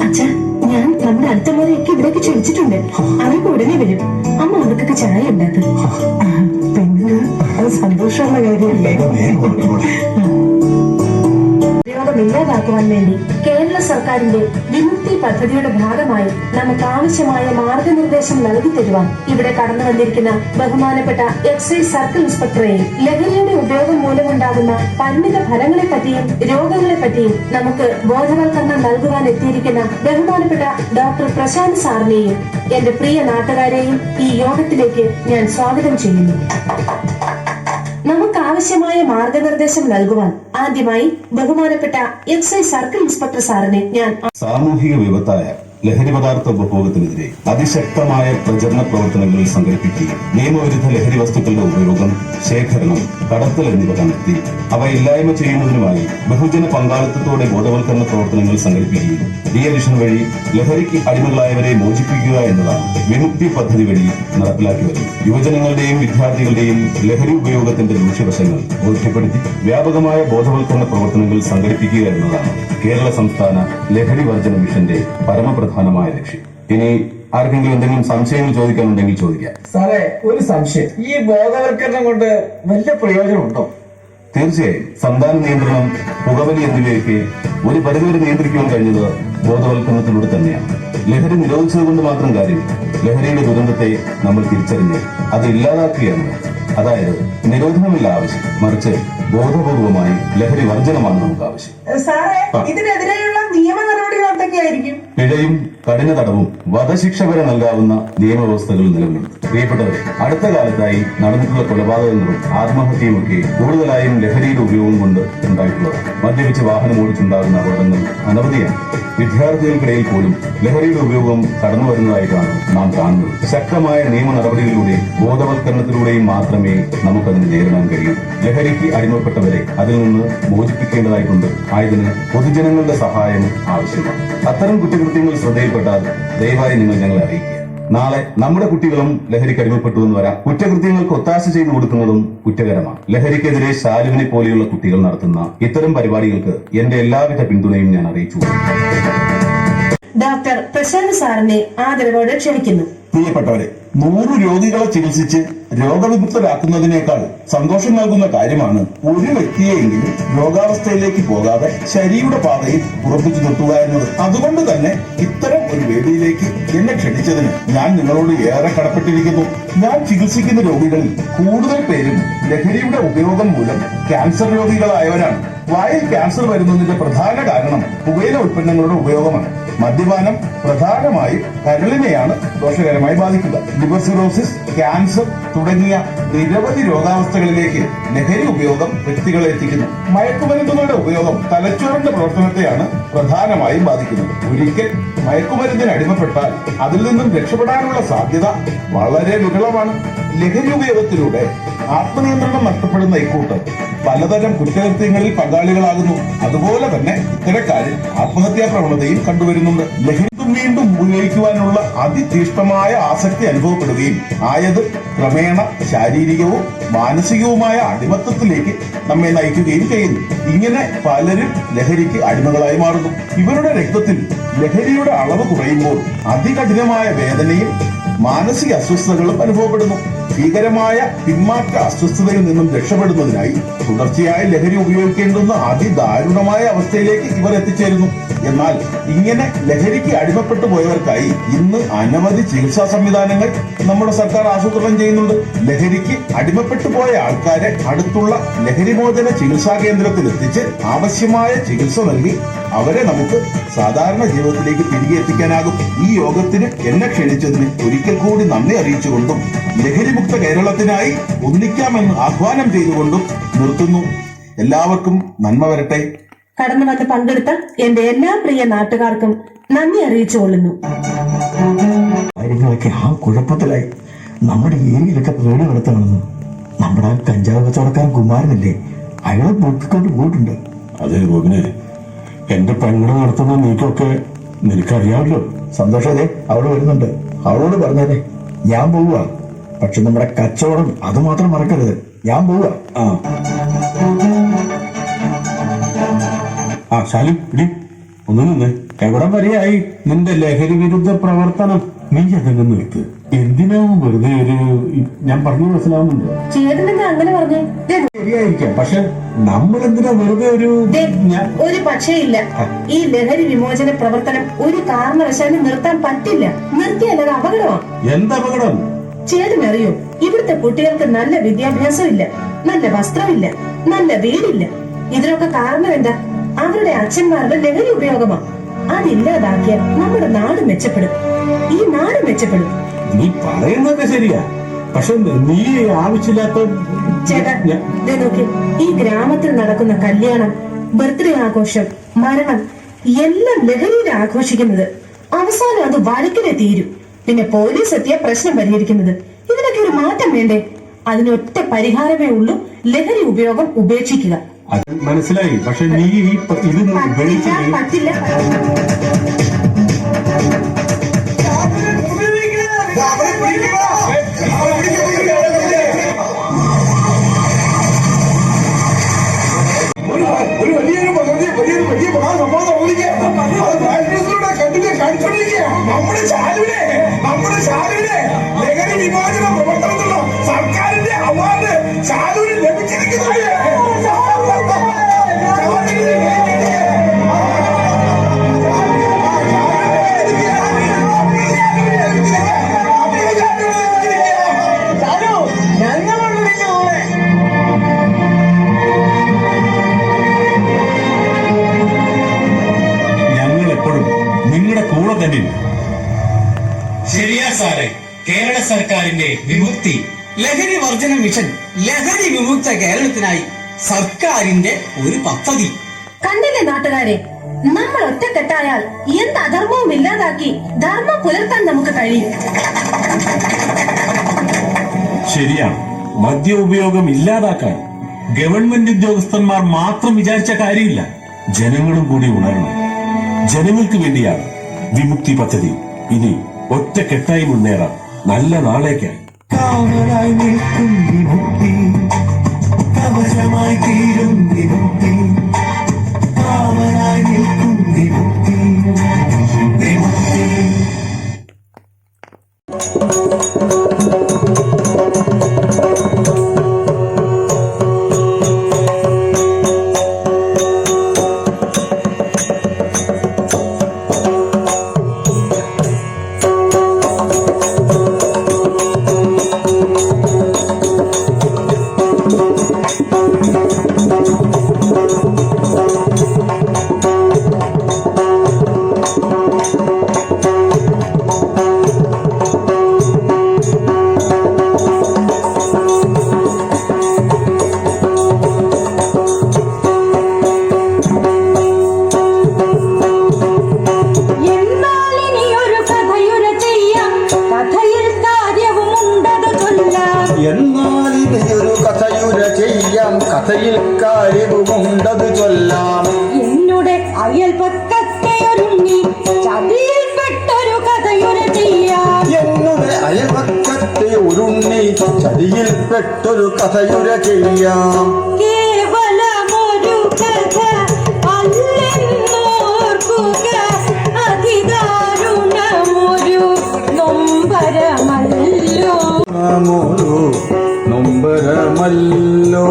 അച്ഛാ, ഞാൻ നമ്മുടെ അടുത്ത മുറയൊക്കെ ഇവിടേക്ക് ക്ഷണിച്ചിട്ടുണ്ട്. അവർക്ക് ഉടനെ വരും. അമ്മ അവർക്കൊക്കെ ചായ ഉണ്ടാക്കും. പിന്നെ അത് സന്തോഷമുള്ള കാര്യമല്ലേ. ഇല്ലാതാക്കുവാൻ വേണ്ടി കേരള സർക്കാരിന്റെ വിമുക്തി പദ്ധതിയുടെ ഭാഗമായി നമുക്ക് ആവശ്യമായ മാർഗനിർദ്ദേശം നൽകി തരുവാൻ ഇവിടെ കടന്നു വന്നിരിക്കുന്ന ബഹുമാനപ്പെട്ട എക്സൈസ് സർക്കിൾ ഇൻസ്പെക്ടറെയും ലഹരിയുടെ ഉപയോഗം മൂലമുണ്ടാകുന്ന പരിണിത ഫലങ്ങളെ പറ്റിയും രോഗങ്ങളെ പറ്റിയും നമുക്ക് ബോധവൽക്കരണം നൽകുവാൻ എത്തിയിരിക്കുന്ന ബഹുമാനപ്പെട്ട ഡോക്ടർ പ്രശാന്ത് സാറിനെയും എന്റെ പ്രിയ നാട്ടുകാരെയും ഈ യോഗത്തിലേക്ക് ഞാൻ സ്വാഗതം ചെയ്യുന്നു. നമുക്ക് ആവശ്യമായ മാർഗനിർദ്ദേശം നൽകുവാൻ ആദ്യമായി ബഹുമാനപ്പെട്ട എക്സൈസ് സർക്കിൾ ഇൻസ്പെക്ടർ സാറിനെ ഞാൻ സാമൂഹിക വിപത്തായ ലഹരി പദാർത്ഥ ഉപഭോഗത്തിനെതിരെ അതിശക്തമായ പ്രചരണ പ്രവർത്തനങ്ങൾ സംഘടിപ്പിക്കുകയും നിയമവിരുദ്ധ ലഹരി വസ്തുക്കളുടെ ഉപയോഗം, ശേഖരണം, കടത്തൽ എന്നിവ കണ്ടെത്തി അവ ഇല്ലായ്മ ചെയ്യുന്നതിനുമായി ബഹുജന പങ്കാളിത്തത്തോടെ ബോധവൽക്കരണ പ്രവർത്തനങ്ങൾ സംഘടിപ്പിക്കുകയും ഈ മിഷൻ വഴി ലഹരിക്ക് അടിമകളായവരെ മോചിപ്പിക്കുക എന്നതാണ് വിമുക്തി പദ്ധതി വഴി നടപ്പിലാക്കി വരുന്നത്. യുവജനങ്ങളുടെയും വിദ്യാർത്ഥികളുടെയും ലഹരി ഉപയോഗത്തിന്റെ ദൂഷ്യവശങ്ങൾ ബോധ്യപ്പെടുത്തി വ്യാപകമായ ബോധവൽക്കരണ പ്രവർത്തനങ്ങൾ സംഘടിപ്പിക്കുക എന്നതാണ് കേരള സംസ്ഥാന ലഹരി വർജന മിഷന്റെ പരമപ്രധാനമായ ലക്ഷ്യം. ഇനി ആർക്കെങ്കിലും എന്തെങ്കിലും സംശയങ്ങൾ ചോദിക്കാനുണ്ടെങ്കിൽ ചോദിക്കാം. സാറേ, ഒരു സംശയം. ഈ ബോധവൽക്കരണം കൊണ്ട് വലിയ പ്രയോജനമുണ്ടോ? തീർച്ചയായും. സന്താന നിയന്ത്രണം, പുകവലി എന്നിവയൊക്കെ ഒരു പരിധിവരെ നിയന്ത്രിക്കുവാൻ കഴിഞ്ഞത് ബോധവൽക്കരണത്തിലൂടെ തന്നെയാണ്. ലഹരി നിരോധിച്ചതുകൊണ്ട് മാത്രം കാര്യമില്ല. ലഹരിയുടെ ദുരന്തത്തെ നമ്മൾ തിരിച്ചറിഞ്ഞ് അത് ഇല്ലാതാക്കുകയാണ്. അതായത് നിരോധനമില്ല ആവശ്യം, മറിച്ച് ബോധപൂർവമായി ലഹരി വർജനമാണ് നമുക്ക് ആവശ്യം. സാറേ, ഇതിനെതിരെയുള്ള നിയമ നടപടികൾ എന്തൊക്കെയായിരിക്കും? പിഴയും കഠിന തടവും വധശിക്ഷ വരെ നൽകാവുന്ന നിയമവ്യവസ്ഥകൾ നിലവിലുണ്ട്. പ്രിയപ്പെട്ടവരെ, അടുത്ത കാലത്തായി നടന്നിട്ടുള്ള കൊലപാതകങ്ങളും ആത്മഹത്യയുമൊക്കെ കൂടുതലായും ലഹരിയുടെ ഉപയോഗം കൊണ്ട് ഉണ്ടായിട്ടുള്ളതാണ്. മദ്യപിച്ച് വാഹനം ഓടിച്ചുണ്ടാകുന്ന അപകടങ്ങൾ അനവധിയാണ്. വിദ്യാർത്ഥികൾക്കിടയിൽ പോലും ലഹരിയുടെ ഉപയോഗം കടന്നു വരുന്നതായിട്ടാണ് നാം കാണുന്നത്. ശക്തമായ നിയമ നടപടികളിലൂടെ ബോധവൽക്കരണത്തിലൂടെയും മാത്രമേ നമുക്കതിനെ നേരിടാൻ കഴിയൂ. ലഹരിക്ക് അടിമപ്പെട്ടവരെ അതിൽ നിന്ന് മോചിപ്പിക്കേണ്ടതായിട്ടുണ്ട്. ആയതിന് പൊതുജനങ്ങളുടെ സഹായം ആവശ്യമാണ്. അത്തരം കുറ്റകൃത്യങ്ങൾ ശ്രദ്ധയിൽപ്പെട്ടാൽ ദയവായി നിങ്ങൾ ഞങ്ങളെ അറിയിക്കുക. നാളെ നമ്മുടെ കുട്ടികളും ലഹരിക്ക് അടിമപ്പെട്ടു എന്ന് വരാം. കുറ്റകൃത്യങ്ങൾക്ക് ഒത്താശ ചെയ്തു കൊടുക്കുന്നതും കുറ്റകരമാണ്. ലഹരിക്കെതിരെ ശാലുവിനെ പോലെയുള്ള കുട്ടികൾ നടത്തുന്ന ഇത്തരം പരിപാടികൾക്ക് എന്റെ എല്ലാവിധ പിന്തുണയും ഞാൻ അറിയിച്ചു. ഡോക്ടർ പ്രശാന്ത് സാറിനെ ആദരവോടെ ക്ഷണിക്കുന്നു. പ്രിയപ്പെട്ടവരെ, 100 രോഗികളെ ചികിത്സിച്ച് രോഗവിമുക്തരാക്കുന്നതിനേക്കാൾ സന്തോഷം നൽകുന്ന കാര്യമാണ് ഒരു വ്യക്തിയെയെങ്കിലും രോഗാവസ്ഥയിലേക്ക് പോകാതെ ശരിയുടെ പാതയിൽ ഉറപ്പിച്ചു നിർത്തുക എന്നത്. അതുകൊണ്ട് തന്നെ ഇത്തരം ഒരു വേദിയിലേക്ക് എന്നെ ക്ഷണിച്ചതിന് ഞാൻ നിങ്ങളോട് ഏറെ കടപ്പെട്ടിരിക്കുന്നു. ഞാൻ ചികിത്സിക്കുന്ന രോഗികളിൽ കൂടുതൽ പേരും ലഹരിയുടെ ഉപയോഗം മൂലം ക്യാൻസർ രോഗികളായവരാണ്. വായിൽ ക്യാൻസർ വരുന്നതിന്റെ പ്രധാന കാരണം പുകയില ഉൽപ്പന്നങ്ങളുടെ ഉപയോഗമാണ്. മദ്യപാനം പ്രധാനമായും കരളിനെയാണ് ദോഷകരമായി ബാധിക്കുക. ലിവർ സിറോസിസ്, ക്യാൻസർ തുടങ്ങിയ നിരവധി രോഗാവസ്ഥകളിലേക്ക് ലഹരി ഉപയോഗം വ്യക്തികളെ എത്തിക്കുന്നു. മയക്കുമരുന്നുകളുടെ ഉപയോഗം തലച്ചോറിന്റെ പ്രവർത്തനത്തെയാണ് പ്രധാനമായും ബാധിക്കുന്നത്. ഒരിക്കൽ മയക്കുമരുന്നിന് അടിമപ്പെട്ടാൽ അതിൽ നിന്നും രക്ഷപ്പെടാനുള്ള സാധ്യത വളരെ വിരളമാണ്. ലഹരി ഉപയോഗത്തിലൂടെ ആത്മനിയന്ത്രണം നഷ്ടപ്പെടുന്ന ഇക്കൂട്ടർ പലതരം കുറ്റകൃത്യങ്ങളിൽ പങ്കാളികളാകുന്നു. അതുപോലെ തന്നെ ഇത്തരക്കാരിൽ ആത്മഹത്യാ പ്രവണതയും കണ്ടുവരുന്നുണ്ട്. ലഹരി വീണ്ടും ഉപയോഗിക്കുവാനുള്ള അതിതീഷ്ണമായ ആസക്തി അനുഭവപ്പെടുകയും ആയത് ക്രമേണ ശാരീരികവും മാനസികവുമായ അടിമത്തത്തിലേക്ക് നമ്മെ നയിക്കുകയും ചെയ്യുന്നു. ഇങ്ങനെ പലരും ലഹരിക്ക് അടിമകളായി മാറുന്നു. ഇവരുടെ രക്തത്തിൽ ലഹരിയുടെ അളവ് കുറയുമ്പോൾ അതികഠിനമായ വേദനയും മാനസിക അസ്വസ്ഥതകളും അനുഭവപ്പെടുന്നു. ഭീകരമായ പിന്മാറ്റ അസ്വസ്ഥതയിൽ നിന്നും രക്ഷപ്പെടുന്നതിനായി തുടർച്ചയായി ലഹരി ഉപയോഗിക്കേണ്ടുന്ന അതിദാരുണമായ അവസ്ഥയിലേക്ക് ഇവർ എത്തിച്ചേരുന്നു. എന്നാൽ ഇങ്ങനെ ലഹരിക്ക് അടിമപ്പെട്ടു പോയവർക്കായി ഇന്ന് അനവധി ചികിത്സാ സംവിധാനങ്ങൾ നമ്മുടെ സർക്കാർ ആസൂത്രണം ചെയ്യുന്നുണ്ട്. ലഹരിക്ക് അടിമപ്പെട്ടു പോയ ആൾക്കാരെ അടുത്തുള്ള ലഹരിമോചന ചികിത്സാ കേന്ദ്രത്തിൽ എത്തിച്ച് ആവശ്യമായ ചികിത്സ നൽകി അവരെ നമുക്ക് സാധാരണ ജീവിതത്തിലേക്ക് തിരികെ എത്തിക്കാനാകും. ഈ യോഗത്തിന് എന്നെ ക്ഷണിച്ചതിന് ഒരിക്കൽ കൂടി നന്ദി അറിയിച്ചുകൊണ്ടും ലഹരിമുക്ത കേരളത്തിനായി ഒന്നിക്കാമെന്ന് ആഹ്വാനം ചെയ്തുകൊണ്ടും നിർത്തുന്നു. എല്ലാവർക്കും നന്മ വരട്ടെ. കടന്നു വന്ന് പങ്കെടുത്ത എന്റെ എല്ലാ പ്രിയ നാട്ടുകാർക്കും നന്ദി അറിയിച്ചുകൊള്ളുന്നു. കാര്യങ്ങളൊക്കെ ആ കുഴപ്പത്തിലായി. നമ്മുടെ ഏരിയയിലൊക്കെ പേടി നടത്തണമെന്ന് നമ്മുടെ ആ കഞ്ചാവ് കച്ചവടക്കാരൻ കുമാരനല്ലേ, അയാളെ പൊക്കിക്കൊണ്ട് പോയിട്ടുണ്ട്. അതെ ഗോപിനെ, എന്റെ പെങ്ങള് നടത്തുന്ന നീക്കൊക്കെ നിനക്കറിയാമല്ലോ. സന്തോഷതേ അവള് വരുന്നുണ്ട്. അവളോട് പറഞ്ഞതേ ഞാൻ പോവുക. പക്ഷെ നമ്മുടെ കച്ചവടം അത് മാത്രം മറക്കരുത്. ഞാൻ പോവുക. ആ ശാലു ഇടി ഒന്ന് നിന്ന്. എവിടം വരെയായി നിന്റെ ലഹരി വിരുദ്ധ പ്രവർത്തനം? നീ അതങ്ങ് നിർത്ത്. എന്തിനാവും വെറുതെ ഒരു ഞാൻ പറഞ്ഞു മനസ്സിലാവുന്നുണ്ട്. ചേട്ടനെന്താ അങ്ങനെ പറഞ്ഞേ? ശരിയായിരിക്കാം, പക്ഷെ നമ്മൾ എന്തിനാ വെറുതെ ഒരു പക്ഷേ ഇല്ല. ഈ ലഹരി വിമോചന പ്രവർത്തനം ഒരു കാരണവശാലും നിർത്താൻ പറ്റില്ല. നിർത്തിയാൽ അത് അപകടമാണ്. എന്തപകടം? ചേട്ടനറിയോ, ഇവിടുത്തെ കുട്ടികൾക്ക് നല്ല വിദ്യാഭ്യാസം ഇല്ല, നല്ല വസ്ത്രമില്ല, നല്ല വീടില്ല. ഇതിനൊക്കെ കാരണം എന്താ? അവരുടെ അച്ഛന്മാരുടെ ലഹരി ഉപയോഗമാണ്. അതില്ലാതാക്കിയാൽ നമ്മുടെ നാട് മെച്ചപ്പെടും. ഈ നാട് മെച്ചപ്പെടും. നീ പറയുന്നതൊക്കെ ശരിയാ, പക്ഷെ നീ ആവശ്യമില്ലാത്ത ചേട്ടാ നോക്കി, ഈ ഗ്രാമത്തിൽ നടക്കുന്ന കല്യാണം, ബർത്ത്ഡേ ആഘോഷം, മരണം എല്ലാം ലഹരിയിൽ ആഘോഷിക്കുന്നത്. അവസാനം അത് വഴക്കിനെ തീരും. പിന്നെ പോലീസ് എത്തിയ പ്രശ്നം പരിഹരിക്കുന്നത്. ഇതിനൊക്കെ ഒരു മാറ്റം വേണ്ടേ? അതിനൊറ്റ പരിഹാരമേ ഉള്ളൂ, ലഹരി ഉപയോഗം ഉപേക്ഷിക്കുക. അത് മനസ്സിലായി, പക്ഷെ നീ ഇത് പറ്റില്ല. ലഹരി വിമോചന പ്രവർത്തനത്തിലുള്ള സർക്കാരിന്റെ അവാർഡ് ശാലുവിന് ലഭിച്ചിരിക്കുന്നത്. ഞങ്ങൾ എപ്പോഴും നിങ്ങളുടെ കൂടെ തന്നെ. ശരിയാ സാറേ, കേരള സർക്കാരിന്റെ വിമുക്തി ലഹരി വർജന മിഷൻ ലഹരി വിമുക്ത കേരളത്തിനായി സർക്കാരിന്റെ ഒരു പദ്ധതി. കണ്ടില്ലേ നാട്ടുകാരെ, നമ്മൾ ഒറ്റക്കെട്ടായാൽ എന്ത് അധർമ്മവും ഇല്ലാതാക്കി ധർമ്മം പുലർത്താൻ നമുക്ക് കഴിയും. ശരിയാണ്, മദ്യ ഉപയോഗം ഇല്ലാതാക്കാൻ ഗവൺമെന്റ് ഉദ്യോഗസ്ഥന്മാർ മാത്രം വിചാരിച്ച കാര്യമില്ല. ജനങ്ങളും കൂടി ഉണരണം. ജനങ്ങൾക്ക് വേണ്ടിയാണ് വിമുക്തി പദ്ധതി. ഇനി ഒറ്റക്കെട്ടായി മുന്നേറാം, നല്ല നാളേക്കായി. കാവലായി നിൽക്കും വിമുക്തി, കവചമായി തീരും വിമുക്തി, കാവലായി നിൽക്കും വിമുക്തി, വിമുക്തി. കഥയിൽ കാര്യവുമുണ്ടത് ചൊല്ലാം. എന്നുടെ അയൽപക്കത്തെ ഒരുണ്ണി ചതിയിൽപ്പെട്ടൊരു കഥയുര ചെയ്യാം. എന്നുടെ അയൽപക്കത്തെ ഒരുണ്ണി ചതിയിൽപ്പെട്ടൊരു കഥയുര ചെയ്യാം. കേവലമൊരു കഥ അല്ലെന്നോർക്കുക, അതിദാരുണമൊരു നൊമ്പരമല്ലോ. നൊമ്പരമല്ലോ.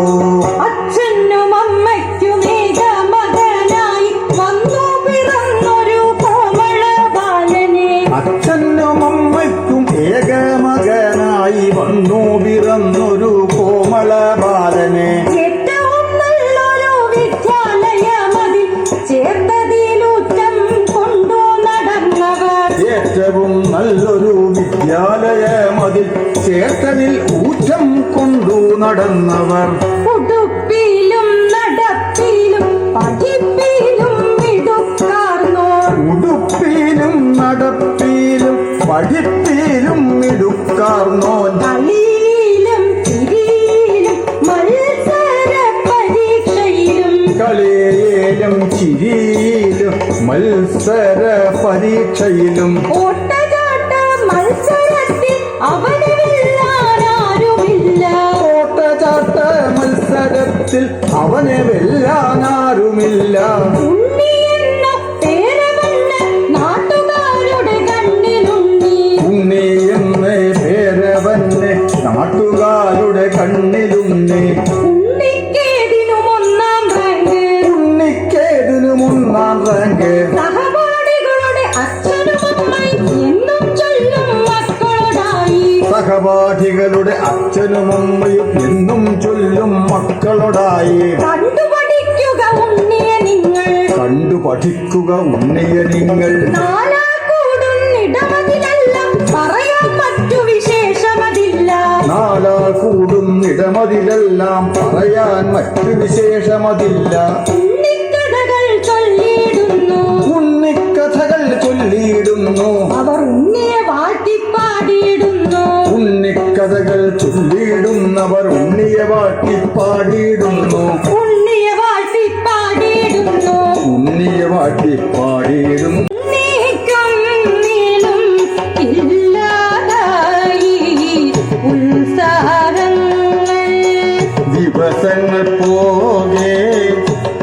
അച്ഛനും അമ്മയ്ക്കും ഏകമകനായി വന്നു പിറന്നൊരു കോമള ബാലനെ. അച്ഛനും അമ്മയ്ക്കും ഏകമകനായി വന്നു പിറന്നൊരു കോമള ബാലനെ. ഏറ്റവും നല്ലൊരു വിദ്യാലയമതിൽ ചേർത്തതിലൂറ്റം കൊണ്ടു നടന്നവർ. ഏറ്റവും നല്ലൊരു വിദ്യാലയമതിൽ ചേർത്തതിൽ ഊറ്റം കൊണ്ടു നടന്നവർ. ഉടുപ്പിലും നടപ്പിലും പഠിപ്പിലും മിടുക്കാർന്നോർ. ഉടുപ്പിലും നടപ്പിലും പഠിപ്പിലും മിടുക്കാർന്നോൻ. കളിയിലും ചിരിയിലും മത്സര പരീക്ഷയിലും. കളിയിലും ചിരിയിലും മത്സര പരീക്ഷയിലും ഓട്ടചാട്ട മത്സരത്തിൽ അവനെ വെല്ലാനാരുമില്ല. ഓട്ടചാട്ട മത്സരത്തിൽ അവനെ വെല്ലാനാരുമില്ല. ഉണ്ണി എന്ന പേരവന് നാട്ടുകാരുടെ കണ്ണിലുണ്ണി. ഉണ്ണി എന്ന് പേരവന് നാട്ടുകാരുടെ കണ്ണിലുണ്ണി. ഉണ്ണിക്കേതിനും ഒന്നാം റാങ്ക്. ഉണ്ണിക്കേതിനും ഒന്നാം റാങ്ക്. സഹപാഠികളുടെ അച്ഛനും അമ്മയും എന്നും ചൊല്ലും മക്കളോടായി. സഹപാഠികളുടെ അച്ഛനും അമ്മയും എന്നും ചൊല്ലും മക്കളോടായി. കണ്ടു പഠിക്കുക ഉണ്ണിയെ നിങ്ങൾ. കണ്ടു പഠിക്കുക ഉണ്ണിയെ നിങ്ങൾ. നാലാകൂടുന്നിടമതിലെല്ലാം പറയാൻ മറ്റു വിശേഷമതില്ല. നാലാകൂടുന്നിടമതിലെല്ലാം പറയാൻ മറ്റു വിശേഷമതില്ല. ഉണ്ണിക്കഥകൾ ചൊല്ലിയിടുന്നു. ഉണ്ണിക്കഥകൾ ചൊല്ലിയിടുന്നു. അവർ ഉണ്ണിയെ വാഴ്ത്തിപ്പാടിയിടുന്നു. ഉണ്ണിക്കഥകൾ ചൊല്ലിയിടുന്നവർ ഉണ്ണിയെ വാഴ്ത്തിപ്പാടിയിടുന്നു. ഉണ്ണിയെ വാഴ്ത്തിപ്പാടിയിടുന്നു. ഉണ്ണിയെ വാഴ്ത്തിപ്പാടിയിടുന്നു. നീക്കം ഇല്ലാതായി ഉത്സാഹങ്ങൾ. ദിവസങ്ങൾ പോകെ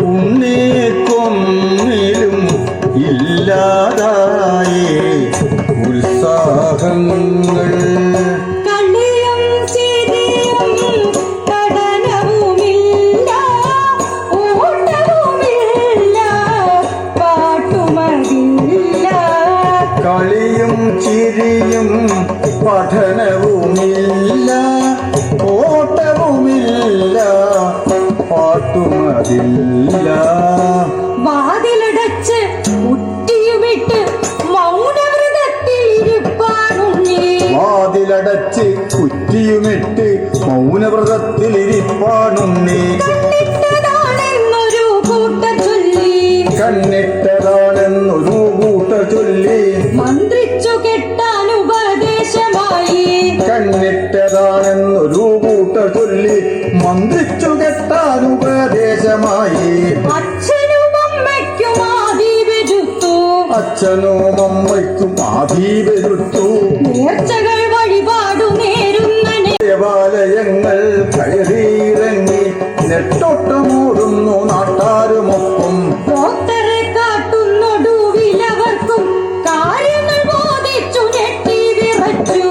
ഉണ്ണിക്കൊന്നിലും ഇല്ലാതായി ഉത്സാഹങ്ങൾ. കളിയും ചിരിയും പഠനവുമില്ല, ഓട്ടവുമില്ല, പാട്ടുമതില്ല. കളിയും ചിരിയും പഠനവുമില്ല, ഓട്ടവുമില്ല, പാട്ടുമതില്ല. വാതിലടച്ച് കുറ്റിയുമിട്ട് മൗനവ്രതത്തിൽ ഇരുപ്പാനുണ്ണി. വാതിലടച്ച് കുറ്റിയുമിട്ട് മൗനവ്രതത്തിലിരിപ്പാനുണ്ണി. കണ്ണിട്ടതാണെന്നൊരു കൂട്ടർ ചൊല്ലി. കണ്ണിട്ടതാണെന്നൊരു കൂട്ടർ ചൊല്ലി. മന്ത്രിച്ചു കെട്ടാൻ ഉപദേശമായി. കണ്ണിട്ടതാണെന്നൊരു കൂട്ടർ ചൊല്ലി. മന്ത്രിച്ചു കെട്ടാൻ ഉപദേശമായി. അച്ഛനും അമ്മയ്ക്കും ആദി വെരുത്തു. അച്ഛനും അമ്മയ്ക്കും ആദീപെരുത്തു. നേർച്ചകൾ വഴിപാടു നേരുന്ന ദേവാലയങ്ങൾ കയറിയിറങ്ങി നെട്ടോട്ടമോടുന്നു നാട്ടാരുമൊപ്പം. ഡോക്ടറെ കാട്ടുന്നൊടുവിലവർക്കും കാര്യങ്ങൾ ബോധിച്ചു ഞെട്ടി വിറച്ചു.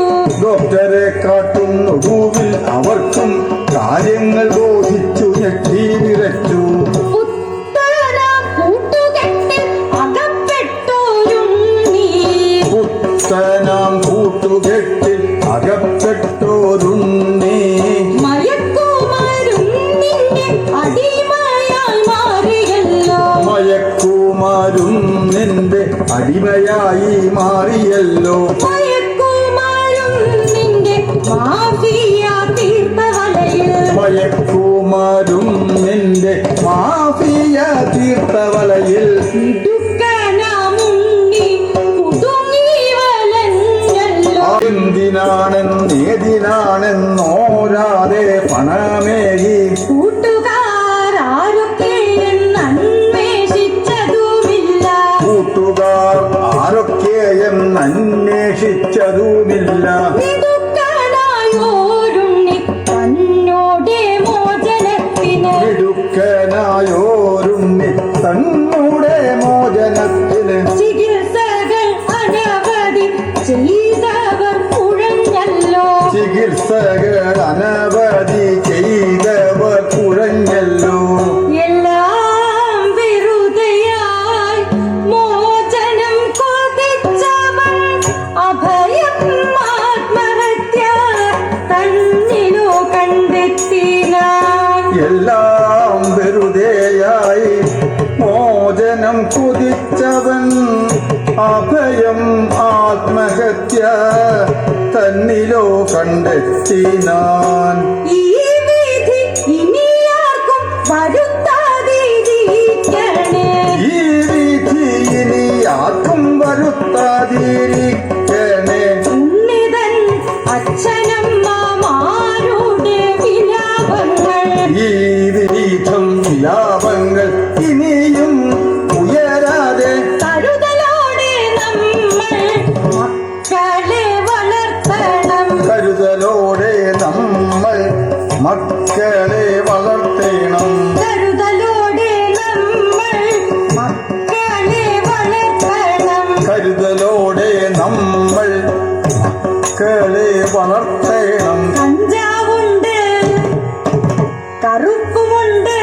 ഡോക്ടറെ കാട്ടുന്നൊടുവിൽ അവർക്കും കാര്യങ്ങൾ ബോധിച്ചു ഞെട്ടി വിറച്ചു. പുത്തനാം കൂട്ടുകെട്ടിൽ അകപ്പെട്ടോരുണ്ണി. പുത്തനാം കൂട്ടുകെട്ടിൽ അകപ്പെട്ടോരുണ്ണി. മയക്കുമരുന്നിന്റെ അടിമയായി മാറിയല്ലോ. മയക്കുമരുന്നിന്റെ അടിമയായി മാറിയല്ലോ. മയക്കുമരുന്നിന്റെ മാഫിയ തീർത്ഥവലയിൽ. മയക്കുമരുന്നിന്റെ മാഫിയ തീർത്ഥവലയിൽ. ഇടുക്കനാമുണ്ണി കുടുങ്ങി വലഞ്ഞല്ലോ. എന്തിനാണെന്നേതിനാണെന്നോരാതെ പണമേകി കൂട്ടുകാരൊക്കെയെന്നന്വേഷിച്ചതുമില്ല. കൂട്ടുകാർ ആരൊക്കെയെന്നന്വേഷിച്ചതുമില്ല. മിടുക്കനായോരുണ്ണി തന്നോടെ മോചനത്തിന്. മിടുക്കനായോരുണ്ണി തന്നൂടെ മോചനത്തിന്. ചികിത്സകൾ അനവധി ചെയ്തവർ കുഴഞ്ഞല്ലോ. ചികിത്സകൾ അനവധി ചെയ്തവർ കുഴഞ്ഞല്ലോ. എല്ലാം വെറുതെയായി മോചനം കൊതിച്ചവൻ അഭയം ആത്മഹത്യ തന്നിലോ കണ്ടെത്തിനാൻ. എല്ലാം വെറുതെയായി മോചനം കൊതിച്ചവൻ അഭയം ആത്മഹത്യ തന്നിലോ കണ്ടെത്തിനാൻ. ഈ വിധി ഇനിയാർക്കും വരുത്താതിരിക്കണേ. ഈ വിധി ഇനി ആർക്കും വരുത്താതിരിക്കണേ. ഉണ്ണിതൻ അച്ഛനമ്മമാരുടെ വിലാപങ്ങൾ. ഈ വിധം വിലാപങ്ങൾ ഇനിയും ഉയരാതെ തഴുതലോടെ മക്കളെ വളർത്തേണം. കരുതലോടെ നമ്മൾ മക്കളെ വളർത്തണം. കരുതലോടെ നമ്മൾ മക്കളെ വളർത്തേണം. കഞ്ചാവുണ്ട്, കറുപ്പുമുണ്ട്,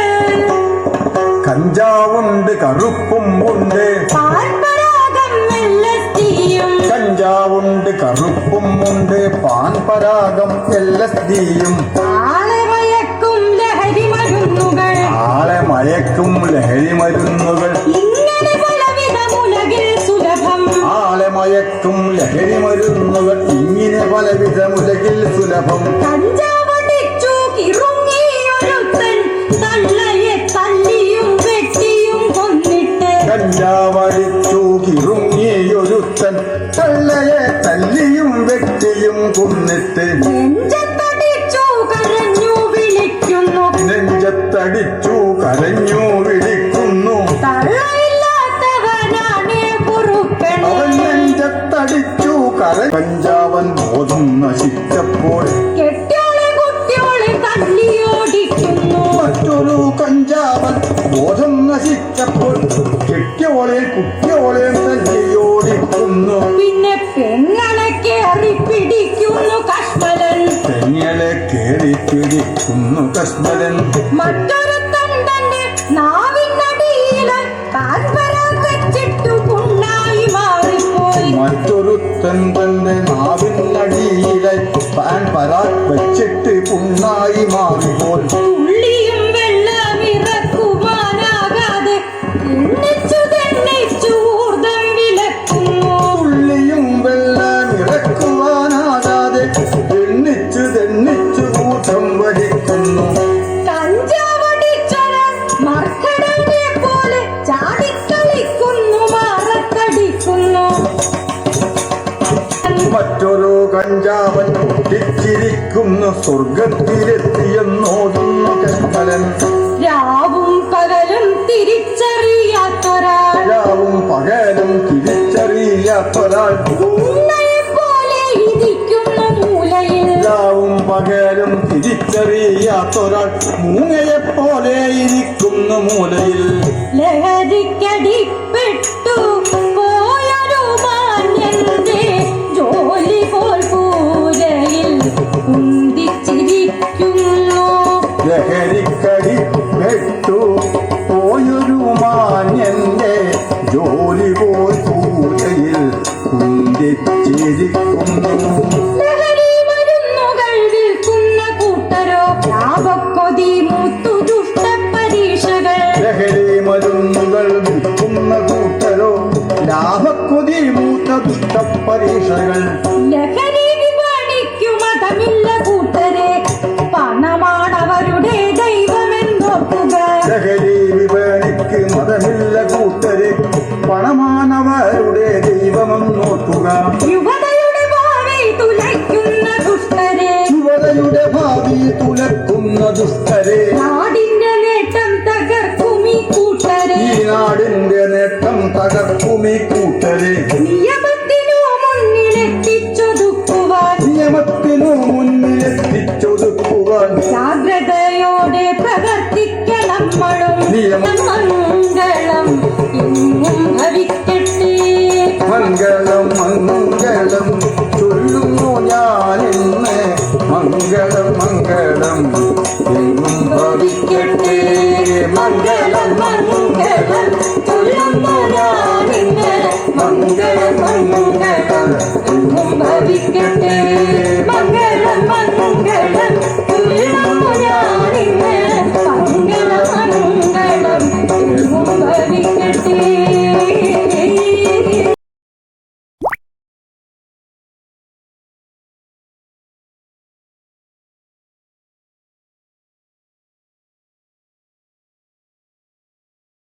കഞ്ചാവുണ്ട് കറുപ്പും ഉണ്ട്. പാൽപരാഗം LSD-യും. കഞ്ചാവുണ്ട് കറുപ്പും ഉണ്ട്. പാൻപരാഗം LSD-യും. ആളെ മയക്കും ലഹരി മരുന്നുകൾ. ആളെ മയക്കും ലഹരി മരുന്നുകൾ. ഇങ്ങനെ പലവിധം ഉലകിൽ സുലഭം. ആളെ മയക്കും ലഹരി മരുന്നുകൾ ഇങ്ങനെ പലവിധ ഉലകിൽ സുലഭം. കഞ്ചാവടിച്ചു കിറുങ്ങിയൊരുത്തൻ തള്ളയെ തല്ലിയും വെട്ടിയും കൊന്നിട്ട്. കഞ്ചാവടിച്ചു കിറുങ്ങിയൊരുത്തൻ തള്ളയെ തല്ലിയും വെട്ടിയും കൊന്നിട്ട്. നെഞ്ചത്തടിച്ചു കരഞ്ഞു വിളിക്കുന്നു. നെഞ്ചത്തടിച്ചു കരഞ്ഞു വിളിക്കുന്നു. തള്ളയില്ലാത്തവനാണ് കുറുക്കൻ. അവൻ നെഞ്ചത്തടിച്ചു കഞ്ചാവൻ ബോധം നശിച്ചപ്പോൾ കെട്ടിയോളെ കുട്ടിയോളെ തല്ലിയോടിക്കുന്നു. മറ്റൊരു കഞ്ചാവൻ ബോധം നശിച്ചപ്പോൾ കെട്ടിയോളെ കുട്ടിയോളെ തല്ലിയോടിക്കുന്നു. പിന്നെ പെങ്ങളെ കേറി പിടിക്കുന്നു കശ്മലൻ. പെങ്ങളെ കേറി പിടിക്കുന്നു കശ്മലൻ. മറ്റൊരുത്തൻ തന്റെ നാവിനടിയില് പാൻപരാഗ് വെച്ചിട്ടു പുണ്ണായി മാറിപ്പോയി. മറ്റൊരുത്തൻ തന്റെ നാവിനടിയിലെ പാൻ പരാഗ് വെച്ചിട്ട് പുണ്ണായി മാറിപ്പോയി. തുള്ളിയും വെള്ളം ഇറക്കുവാനാകാതെ എണ്ണിച്ചു തെണ്ണിച്ചു ഊർദ്ധം വിലക്കുന്നു. തുള്ളിയും വെള്ളം ഇറക്കുവാനാകാതെ എണ്ണിച്ചു തെണ്ണിച്ചു കൂട്ടം വലിക്കുന്നു. കഞ്ചാവടിച്ചവൻ മർക്കടനെ പോലെ ചാടിക്കളിക്കുന്നു, മാറത്തടിക്കുന്നു. മറ്റൊരു കഞ്ചാവൻ പൊട്ടിച്ചിരിക്കുന്നു, സ്വർഗത്തിലെത്തിയെന്നോതുന്നു കശ്മലൻ. രാവും പകലും തിരിച്ചറിയാത്തൊരാൾ. രാവും പകലും തിരിച്ചറിയാത്തൊരാൾ. ഉണ്ണയെ പോലെ ഇരിക്കുന്നു മൂലയിൽ. രാവും പകലും തിരിച്ചറിയാത്തൊരാൾ മൂങ്ങയെപ്പോലെ ഇരിക്കുന്നു മൂലയിൽ. ലഹരിക്കടിപ്പെട്ടു പോയൊരു മാന്യന്റെ ജോലി പോൽ പൂരയിൽ കുന്തിച്ചിരിക്കുന്നു. ലഹരിക്കടി പെട്ടു പോയൊരു മാന്യന്റെ ജോലി പോൽ പൂജയിൽ കുന്തിച്ചിരിക്കുന്നു. ലഹരി മരുന്നുകൾ വിൽക്കുന്ന കൂട്ടരോ ലാഭക്കൊതി മൂത്തു ദുഷ്ട പരീക്ഷകൾ. ലഹരി മരുന്നുകൾ വിൽക്കുന്ന കൂട്ടരോ ലാഭക്കൊതി മൂത്ത ദുഷ്ടപരീക്ഷകൾ. ലഹരി വിപണിക്കു മതമില്ല കൂട്ടരെ, പണമാണവരുടെ ദൈവമെന്നോർക്കുക. ലഹരി വിപണിക്ക് മതമില്ല കൂട്ടരെ, പണമാനവരുടെ ദൈവമെന്നോർക്കുക. യുവതയുടെ ഭാവി തുലയ്ക്കുന്ന ദുഷ്ടരെ, യുവതയുടെ ഭാവി തുലക്കുന്ന ദുഷ്ടരെ. നാടിന്റെ നേട്ടം തകർക്കുമീ കൂട്ടരെ. ഈ നാടിന്റെ നേട്ടം തകർക്കുമീ കൂട്ടരെ. നിയമത്തിനു മുന്നിലെത്തിച്ചൊതുക്കുവാൻ, നിയമത്തിനു മുന്നിലെത്തിച്ചൊതുക്കുവാൻ ജാഗ്രതയോടെ പ്രവർത്തിക്കണം നമ്മളും. മംഗളം എങ്ങും ഭവിക്കട്ടെ. മംഗളം മംഗളം ചൊല്ലുന്നു ഞാനിന്ന്. മംഗളം മംഗളം എങ്ങും ഭവിക്കട്ടെ. മംഗളം മംഗളം